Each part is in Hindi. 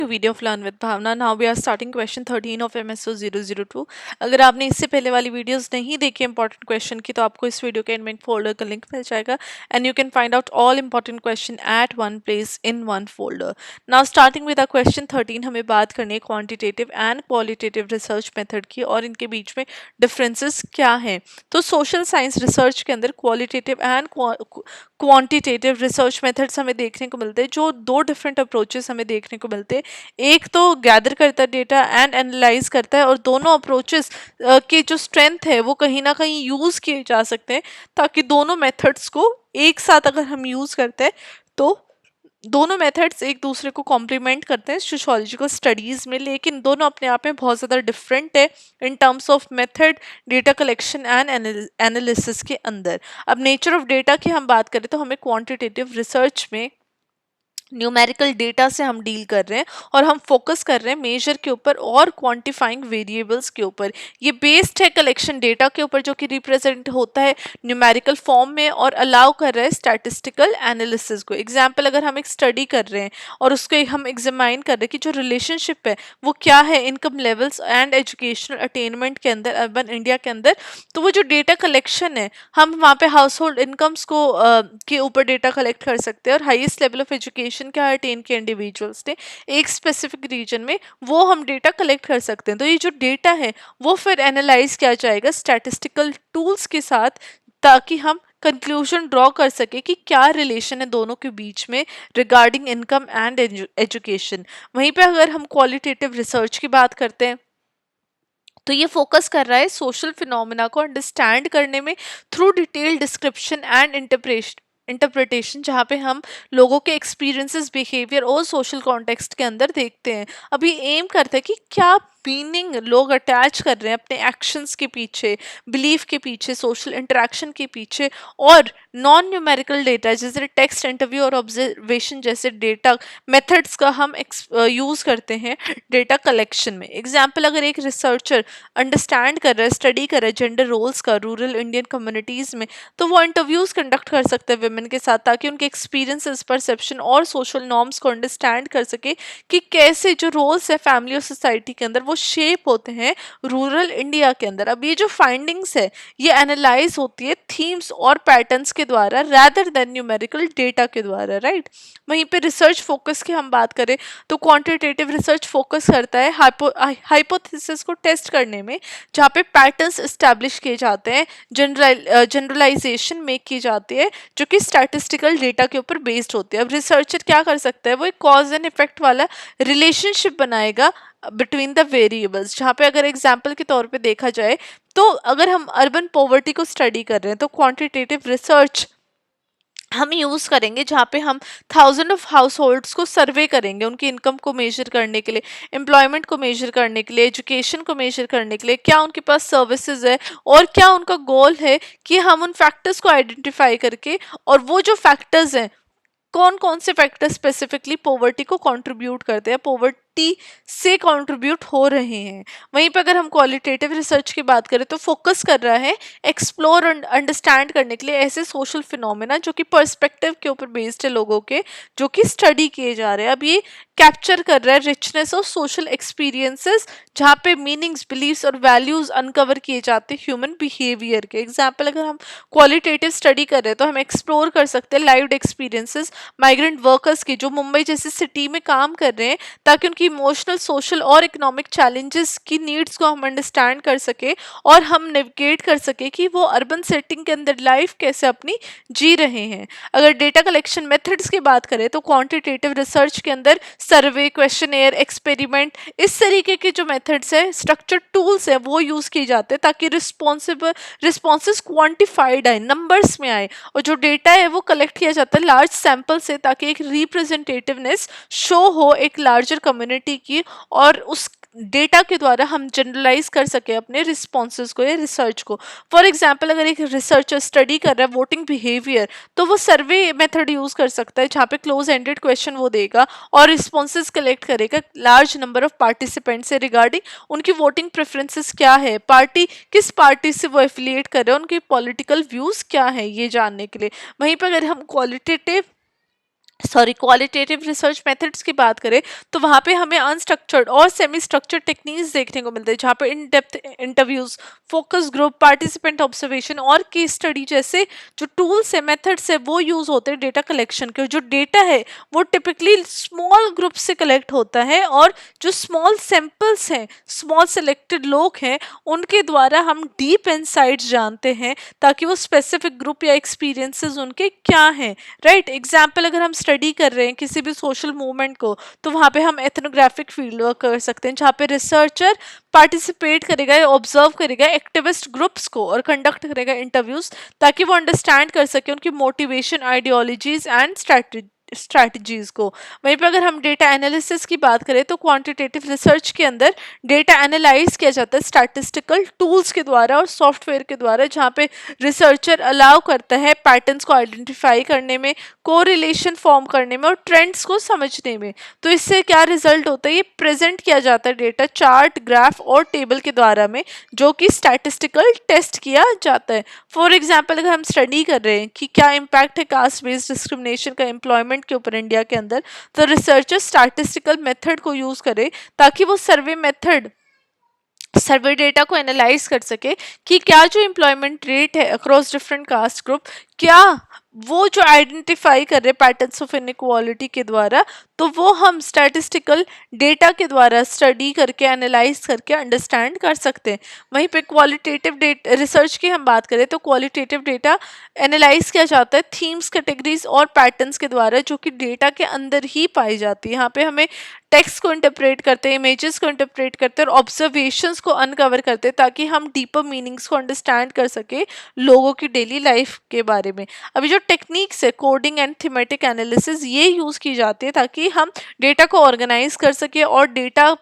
to video of Learn with Bhavna. Now we are starting question 13 of MSO 002. अगर आपने इससे पहले वाली वीडियोस नहीं देखी इंपॉर्टेंट क्वेश्चन की तो आपको इस वीडियो के एंड में फोल्डर का लिंक मिल जाएगा and you can find out all important question at one place in one folder. Now starting with question 13 हमें बात करनी है quantitative and qualitative research method की और इनके बीच में डिफरेंसेस क्या हैं. तो सोशल साइंस रिसर्च के अंदर qualitative and quantitative research methods हमें देखने को मिलते हैं. जो दो डिफरेंट अप्रोचेस हमें देखने को मिलते हैं, एक तो गैदर करता है डेटा एंड एनालाइज करता है और दोनों अप्रोचेस के जो स्ट्रेंथ है वो कहीं ना कहीं यूज किए जा सकते हैं ताकि दोनों मेथड्स को एक साथ अगर हम यूज करते हैं तो दोनों मेथड्स एक दूसरे को कॉम्प्लीमेंट करते हैं सोशियोलॉजिकल स्टडीज़ में, लेकिन दोनों अपने आप में बहुत ज़्यादा डिफरेंट है in terms of method, data collection and analysis के अंदर. अब नेचर ऑफ डेटा की हम बात करें तो हमें क्वांटिटेटिव रिसर्च में न्यूमेरिकल डेटा से हम डील कर रहे हैं और हम फोकस कर रहे हैं मेजर के ऊपर और क्वांटिफाइंग वेरिएबल्स के ऊपर. ये बेस्ड है कलेक्शन डेटा के ऊपर जो कि रिप्रेजेंट होता है न्यूमेरिकल फॉर्म में और अलाउ कर रहे हैं स्टैटिस्टिकल एनालिसिस को. एग्जाम्पल, अगर हम एक स्टडी कर रहे हैं और उसको हम एग्जामाइन कर रहे हैं कि जो रिलेशनशिप है वो क्या है income levels and educational attainment के अंदर अर्बन इंडिया के अंदर, तो वो जो डेटा कलेक्शन है हम वहाँ पे हाउस होल्ड इनकम्स को के ऊपर डेटा कलेक्ट कर सकते हैं और हाईएस्ट लेवल ऑफ एजुकेशन क्या अटेन किया इंडिविजुअल्स ने एक स्पेसिफिक रीजन में, वो हम डेटा कलेक्ट कर सकते हैं. तो ये जो डेटा है वो फिर एनालाइज किया जाएगा स्टैटिस्टिकल टूल्स के साथ ताकि हम कंक्लूजन ड्रॉ कर सके कि क्या रिलेशन है दोनों के बीच में रिगार्डिंग इनकम एंड एजुकेशन. वहीं पे अगर हम क्वालिटेटिव रिसर्च की बात करते हैं तो ये फोकस कर रहा है सोशल फिनोमेना को अंडरस्टैंड करने में through detail description and interpretation, जहाँ पे हम लोगों के एक्सपीरियंसेस, बिहेवियर और सोशल कॉन्टेक्स्ट के अंदर देखते हैं. अभी एम करते हैं कि क्या मीनिंग लोग अटैच कर रहे हैं अपने एक्शंस के पीछे, बिलीफ के पीछे, सोशल इंटरेक्शन के पीछे, और नॉन न्यूमेरिकल डेटा जैसे टेक्स्ट, इंटरव्यू और ऑब्जर्वेशन जैसे डेटा मेथड्स का हम यूज़ करते हैं डेटा कलेक्शन में. एग्जाम्पल, अगर एक रिसर्चर अंडरस्टैंड कर रहा है, स्टडी कर रहा है जेंडर रोल्स का रूरल इंडियन कम्युनिटीज़ में, तो वो इंटरव्यूज़ कंडक्ट कर सकते हैं विमेन के साथ ताकि उनके एक्सपीरियंसेस, परसेप्शन और सोशल नॉर्म्स को अंडरस्टैंड कर सके कि कैसे जो रोल्स है फैमिली और सोसाइटी के अंदर वो शेप होते हैं रूरल इंडिया के अंदर. अब ये जो फाइंडिंग्स है ये एनालाइज होती है थीम्स और पैटर्न्स के द्वारा रैदर देन न्यूमेरिकल डेटा के द्वारा, राइट. वहीं पे रिसर्च फोकस की हम बात करें तो क्वांटिटेटिव रिसर्च फोकस करता है हाइपोथेसिस को टेस्ट करने में, जहाँ पे पैटर्न्स एस्टैब्लिश किए जाते हैं, जनरलाइजेशन मेक की जाती है जो कि स्टैटिस्टिकल डेटा के ऊपर बेस्ड होती है. अब रिसर्चर क्या कर सकता है, वो एक कॉज एंड इफेक्ट वाला रिलेशनशिप बनाएगा बिटवीन द वेरिएबल्स, जहाँ पे अगर एग्जाम्पल के तौर पे देखा जाए तो अगर हम अर्बन पॉवर्टी को स्टडी कर रहे हैं तो क्वांटिटेटिव रिसर्च हम यूज़ करेंगे जहाँ पे हम 1000 ऑफ हाउस होल्ड्स को सर्वे करेंगे उनकी इनकम को मेजर करने के लिए, एम्प्लॉयमेंट को मेजर करने के लिए, एजुकेशन को मेजर करने के लिए, क्या उनके पास सर्विसेज है और क्या उनका गोल है कि हम उन फैक्टर्स को आइडेंटिफाई करके, और वो जो फैक्टर्स हैं कौन कौन से फैक्टर स्पेसिफिकली पॉवर्टी को कंट्रीब्यूट करते हैं, पॉवर्टी से कंट्रीब्यूट हो रहे हैं. वहीं पर अगर हम क्वालिटेटिव रिसर्च की बात करें तो फोकस कर रहा है एक्सप्लोर और अंडरस्टैंड करने के लिए ऐसे सोशल फिनोमेना जो कि पर्सपेक्टिव के ऊपर बेस्ड है लोगों के, जो कि स्टडी किए जा रहे हैं. अब ये कैप्चर कर रहा है रिचनेस ऑफ सोशल एक्सपीरियंसेस जहाँ पे मीनिंग्स, बिलीव्स और वैल्यूज अनकवर किए जाते हैं ह्यूमन बिहेवियर के. एग्जाम्पल, अगर हम क्वालिटेटिव स्टडी कर रहे हैं तो हम एक्सप्लोर कर सकते हैं लाइव्ड एक्सपीरियंसेस माइग्रेंट वर्कर्स की जो मुंबई जैसी सिटी में काम कर रहे हैं, ताकि उनकी इमोशनल, सोशल और इकोनॉमिक चैलेंजेस की नीड्स को हम अंडरस्टैंड कर सके और हम नेविगेट कर सके कि वो अर्बन सेटिंग के अंदर लाइफ कैसे अपनी जी रहे हैं. अगर डेटा कलेक्शन मेथड्स की बात करें तो क्वांटिटेटिव रिसर्च के अंदर सर्वे, क्वेश्चनेयर, एक्सपेरिमेंट, इस तरीके के जो मेथड्स है, स्ट्रक्चर्ड टूल्स है, वो यूज़ किए जाते हैं ताकि रिस्पॉन्सेस क्वान्टिफाइड आए, नंबर्स में आए, और जो डेटा है वो कलेक्ट किया जाता है लार्ज सैंपल से ताकि एक रिप्रेजेंटेटिवनेस शो हो एक लार्जर कम्युनिटी की, और उस डेटा के द्वारा हम जनरलाइज कर सके अपने रिस्पॉन्सेज को या रिसर्च को. फॉर एग्जाम्पल, अगर एक रिसर्चर स्टडी कर रहा है वोटिंग बिहेवियर तो वो सर्वे मेथड यूज़ कर सकता है जहाँ पे क्लोज एंडेड क्वेश्चन वो देगा और रिस्पॉन्सेज कलेक्ट करेगा लार्ज नंबर ऑफ पार्टिसिपेंट से रिगार्डिंग उनकी वोटिंग प्रेफरेंसेस क्या है, किस पार्टी से वो एफिलिएट कर रहे हैं, उनके पॉलिटिकल व्यूज़ क्या है, ये जानने के लिए. वहीं पर अगर हम क्वालिटेटिव क्वालिटेटिव रिसर्च मेथड्स की बात करें तो वहाँ पे हमें अनस्ट्रक्चर्ड और सेमी स्ट्रक्चर्ड टेक्निक्स देखने को मिलते हैं, जहाँ पे in depth interviews, focus group, participant observation और केस स्टडी जैसे जो टूल्स है, मेथड्स है, वो यूज होते हैं डेटा कलेक्शन के। जो डेटा है वो टिपिकली स्मॉल ग्रुप से कलेक्ट होता है और जो स्मॉल सैंपल्स हैं, स्मॉल सेलेक्टेड लोग हैं, उनके द्वारा हम डीप इनसाइट्स जानते हैं ताकि वो स्पेसिफिक ग्रुप या एक्सपीरियंसेस उनके क्या हैं, राइट। एग्जाम्पल अगर हम स्टडी कर रहे हैं किसी भी सोशल मूवमेंट को, तो वहाँ पे हम एथनोग्राफिक फील्ड वर्क कर सकते हैं, जहाँ पे रिसर्चर पार्टिसिपेट करेगा या ऑब्जर्व करेगा एक्टिविस्ट ग्रुप्स को और कंडक्ट करेगा इंटरव्यूज, ताकि वो अंडरस्टैंड कर सके उनकी मोटिवेशन, आइडियोलॉजीज एंड स्ट्रैटेजीज को। वहीं पे अगर हम डेटा एनालिसिस की बात करें तो क्वांटिटेटिव रिसर्च के अंदर डेटा एनालाइज किया जाता है स्टैटिस्टिकल टूल्स के द्वारा और सॉफ्टवेयर के द्वारा, जहाँ पे रिसर्चर अलाउ करता है पैटर्न्स को आइडेंटिफाई करने में, कोरिलेशन फॉर्म करने में और ट्रेंड्स को समझने में। तो इससे क्या रिजल्ट होता है, ये प्रेजेंट किया जाता है डेटा चार्ट, ग्राफ और टेबल के द्वारा में, जो कि स्टैटिस्टिकल टेस्ट किया जाता है। फॉर एग्जाम्पल अगर हम स्टडी कर रहे हैं कि क्या इम्पैक्ट है कास्ट बेस्ड डिस्क्रिमिनेशन का एम्प्लॉयमेंट के ऊपर इंडिया के अंदर, तो रिसर्चर स्टैटिस्टिकल मेथड को यूज करे ताकि वो सर्वे डेटा को एनालाइज कर सके कि क्या जो एम्प्लॉयमेंट रेट है अक्रॉस डिफरेंट कास्ट ग्रुप, क्या वो जो आइडेंटिफाई कर रहे पैटर्न्स ऑफ इनइक्वालिटी के द्वारा, तो वो हम स्टैटिस्टिकल डेटा के द्वारा स्टडी करके एनालाइज करके अंडरस्टैंड कर सकते हैं। वहीं पे क्वालिटेटिव रिसर्च की हम बात करें तो क्वालिटेटिव डेटा एनालाइज किया जाता है थीम्स, कैटेगरीज और पैटर्न्स के द्वारा, जो कि डेटा के अंदर ही पाई जाती है। यहाँ पे हमें टेक्स्ट को इंटरप्रेट करते हैं, इमेजेस को इंटरप्रेट करते हैं और ऑब्जर्वेशंस को अनकवर करते हैं, ताकि हम डीपर मीनिंग्स को अंडरस्टैंड कर सके लोगों की डेली लाइफ के बारे में। अभी जो टेक्निक्स है कोडिंग एंड थीमेटिक एनालिसिस, ये यूज़ की जाती है ताकि हम डेटा को ऑर्गेनाइज कर सके और डेटा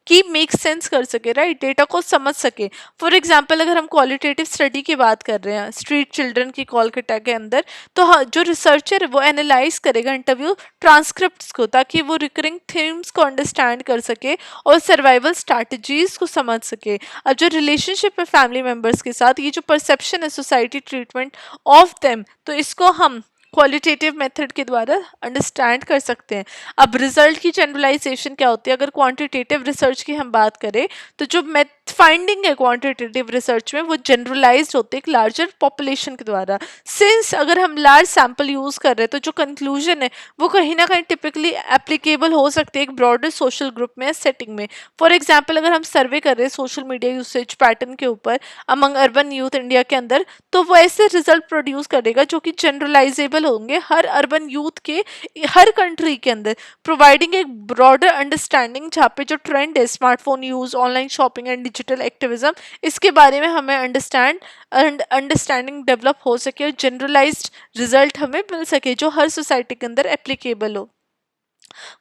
की मेक सेंस कर सके, राइट, डेटा को समझ सके। फॉर एग्जाम्पल अगर हम क्वालिटेटिव स्टडी की बात कर रहे हैं स्ट्रीट चिल्ड्रन की कोलकाता के अंदर, तो जो रिसर्चर है वो एनालाइज करेगा इंटरव्यू ट्रांसक्रिप्ट्स को, ताकि वो रिकरिंग थीम्स को अंडरस्टैंड कर सके और सर्वाइवल स्ट्रैटेजीज को समझ सके। अब जो रिलेशनशिप है फैमिली मेम्बर्स के साथ, ये जो परसेप्शन है सोसाइटी ट्रीटमेंट ऑफ देम, तो इसको हम क्वालिटेटिव मेथड के द्वारा अंडरस्टैंड कर सकते हैं। अब रिजल्ट की जनरलाइजेशन क्या होती है, अगर क्वांटिटेटिव रिसर्च की हम बात करें तो जो फाइंडिंग है क्वांटिटेटिव रिसर्च में वो जनरलाइज्ड होते हैं एक लार्जर पॉपुलेशन के द्वारा। सिंस अगर हम लार्ज सैंपल यूज कर रहे हैं तो जो कंक्लूजन है वो कहीं ना कहीं टिपिकली एप्लीकेबल हो सकते हैं एक ब्रॉडर सोशल ग्रुप में, सेटिंग में। फॉर एग्जाम्पल अगर हम सर्वे कर रहे हैं सोशल मीडिया यूसेज पैटर्न के ऊपर अमंग अर्बन यूथ इंडिया के अंदर, तो वो ऐसे रिजल्ट प्रोड्यूस करेगा जो कि जनरलाइजेबल होंगे हर अर्बन यूथ के हर कंट्री के अंदर, प्रोवाइडिंग एक ब्रॉडर अंडरस्टैंडिंग, जहाँ पे जो ट्रेंड है smartphone use, online shopping and digital activism, इसके बारे में हमें अंडरस्टैंडिंग डेवलप हो सके और जनरलाइज्ड रिजल्ट हमें मिल सके जो हर सोसाइटी के अंदर एप्लीकेबल हो।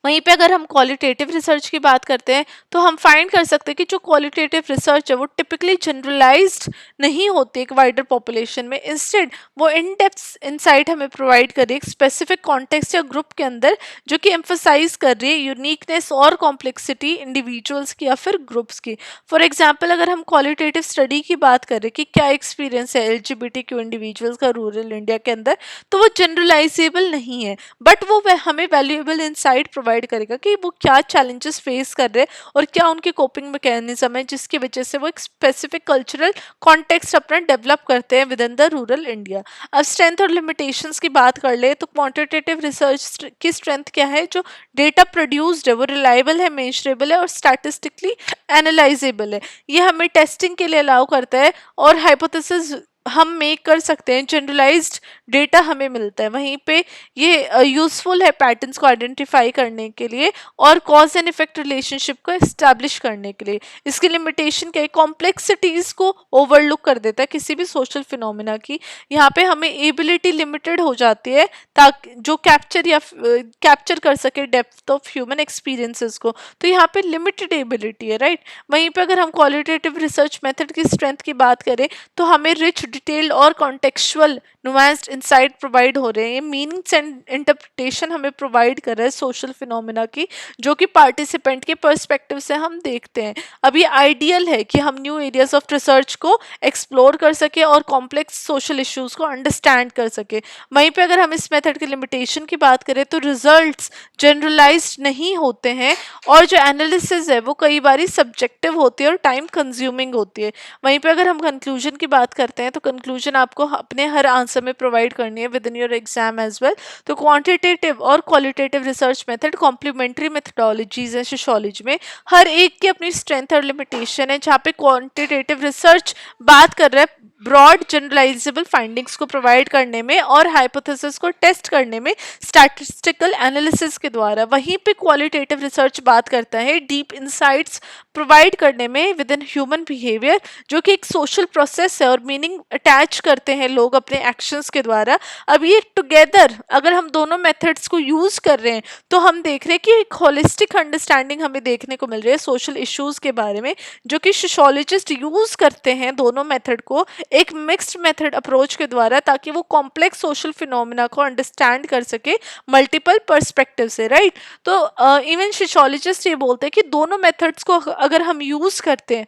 वहीं पे अगर हम क्वालिटेटिव रिसर्च की बात करते हैं तो हम फाइंड कर सकते हैं कि जो क्वालिटेटिव रिसर्च है वो टिपिकली जनरलाइज्ड नहीं होती एक वाइडर पॉपुलेशन में, इंस्टेड वो इन डेप्थ इंसाइट हमें प्रोवाइड कर रही है एक स्पेसिफिक कॉन्टेक्स्ट या ग्रुप के अंदर, जो कि एम्फोसाइज कर रही है यूनिकनेस और कॉम्प्लेक्सिटी इंडिविजुअल्स की या फिर ग्रुप्स की। फॉर एग्जाम्पल अगर हम क्वालिटेटिव स्टडी की बात करें कि क्या एक्सपीरियंस है LGBTQ इंडिविजुअल्स का रूरल इंडिया के अंदर, तो वो जनरलाइजेबल नहीं है, बट वो हमें वैल्यूएबल इंसाइट प्रोवाइड करेगा कि वो क्या चैलेंजेस फेस कर रहे हैं और क्या उनके कोपिंग मैकेनिज्म है, जिसकी वजह से वो एक स्पेसिफिक कल्चरल कॉन्टेक्स्ट अपना डेवलप करते हैं with in the rural India. अब स्ट्रेंथ और लिमिटेशंस की बात कर ले तो क्वांटिटेटिव रिसर्च की स्ट्रेंथ क्या है, जो डेटा प्रोड्यूस्ड है वो रिलायबल है, मेजरेबल है और स्टैटिस्टिकली एनालाइजेबल है। ये हमें टेस्टिंग के लिए अलाउ करता है और हाइपोथेसिस हम मेक कर सकते हैं, जनरलाइज्ड डेटा हमें मिलता है। वहीं पे ये यूजफुल है पैटर्न्स को आइडेंटिफाई करने के लिए और कॉज एंड इफेक्ट रिलेशनशिप को एस्टैब्लिश करने के लिए। इसकी लिमिटेशन क्या है, कॉम्प्लेक्सिटीज को ओवरलुक कर देता है किसी भी सोशल फिनोमिना की। यहाँ पे हमें एबिलिटी लिमिटेड हो जाती है ताकि जो कैप्चर कर सके डेप्थ ऑफ ह्यूमन एक्सपीरियंसेस को, तो यहाँ पे लिमिटेड एबिलिटी है, राइट। वहीं पे अगर हम क्वालिटेटिव रिसर्च मेथड की स्ट्रेंथ की बात करें तो हमें रिच, डिटेल्ड और कॉन्टेक्चुअल नुआंस्ड इंसाइट प्रोवाइड हो रहे हैं, मीनिंग्स एंड इंटरप्रिटेशन हमें प्रोवाइड कर रहा है सोशल फिनोमिना की, जो कि पार्टिसिपेंट के पर्सपेक्टिव से हम देखते हैं। अब ये आइडियल है कि हम न्यू एरियाज ऑफ रिसर्च को एक्सप्लोर कर सके और कॉम्प्लेक्स सोशल इश्यूज को अंडरस्टैंड कर सके। वहीं पे अगर हम इस मेथड के लिमिटेशन की बात करें तो रिजल्ट्स जनरलाइज्ड नहीं होते हैं और जो एनालिसिस है वो कई बार सब्जेक्टिव होती है और टाइम कंज्यूमिंग होती है। वहीं पे अगर हम कंक्लूजन की बात करते हैं तो कंक्लूजन आपको अपने हर आंसर में प्रोवाइड करनी है within your exam as well. तो क्वांटिटेटिव और qualitative research method complementary methodologies है सोशियोलॉजी में, हर एक की अपनी स्ट्रेंथ और लिमिटेशन है। जहाँ पे क्वांटिटेटिव रिसर्च बात कर रहा है ब्रॉड जनरलाइजेबल फाइंडिंग्स को प्रोवाइड करने में और हाइपोथेसिस को टेस्ट करने में स्टैटिस्टिकल एनालिसिस के द्वारा, वहीं पे क्वालिटेटिव रिसर्च बात करता है डीप इंसाइट्स प्रोवाइड करने में विद इन ह्यूमन बिहेवियर, जो कि एक सोशल प्रोसेस है और मीनिंग अटैच करते हैं लोग अपने एक्शंस के द्वारा। अब ये टुगेदर अगर हम दोनों मेथड्स को यूज कर रहे हैं तो हम देख रहे हैं कि एक होलिस्टिक अंडरस्टैंडिंग हमें देखने को मिल रही है सोशल इश्यूज के बारे में, जो कि सोशियोलॉजिस्ट यूज करते हैं दोनों मेथड को एक मिक्स्ड मेथड अप्रोच के द्वारा, ताकि वो कॉम्प्लेक्स सोशल फिनोमिना को अंडरस्टैंड कर सके मल्टीपल पर्सपेक्टिव से, राइट। तो इवन सोशियोलॉजिस्ट ये बोलते हैं कि दोनों मेथड्स को अगर हम यूज करते हैं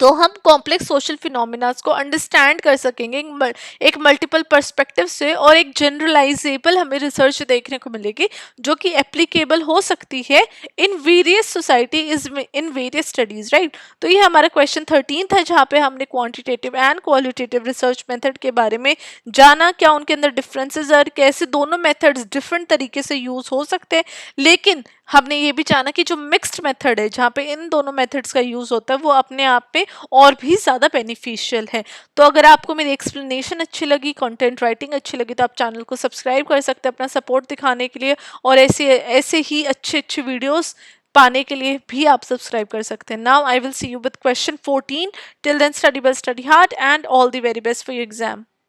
तो हम कॉम्प्लेक्स सोशल फिनोमिनास को अंडरस्टैंड कर सकेंगे एक मल्टीपल पर्सपेक्टिव से, और एक जनरलाइजेबल हमें रिसर्च देखने को मिलेगी जो कि एप्लीकेबल हो सकती है in various society is in various studies, right. तो ये हमारा क्वेश्चन 13 था जहाँ पे हमने quantitative and qualitative research method के बारे में जाना, क्या उनके अंदर डिफरेंसेस और कैसे दोनों मेथड्स डिफरेंट तरीके से यूज हो सकते हैं। लेकिन हमने ये भी जाना कि जो मिक्स्ड मेथड है जहाँ पे इन दोनों मेथड्स का यूज होता है वो अपने आप में और भी ज़्यादा बेनिफिशियल है। तो अगर आपको मेरी एक्सप्लेनेशन अच्छी लगी, कंटेंट राइटिंग अच्छी लगी, तो आप चैनल को सब्सक्राइब कर सकते हैं अपना सपोर्ट दिखाने के लिए, और ऐसे ऐसे ही अच्छे अच्छे वीडियोस पाने के लिए भी आप सब्सक्राइब कर सकते हैं। Now I will see you with question 14। Till then study well, study hard, and all the very best for your exam.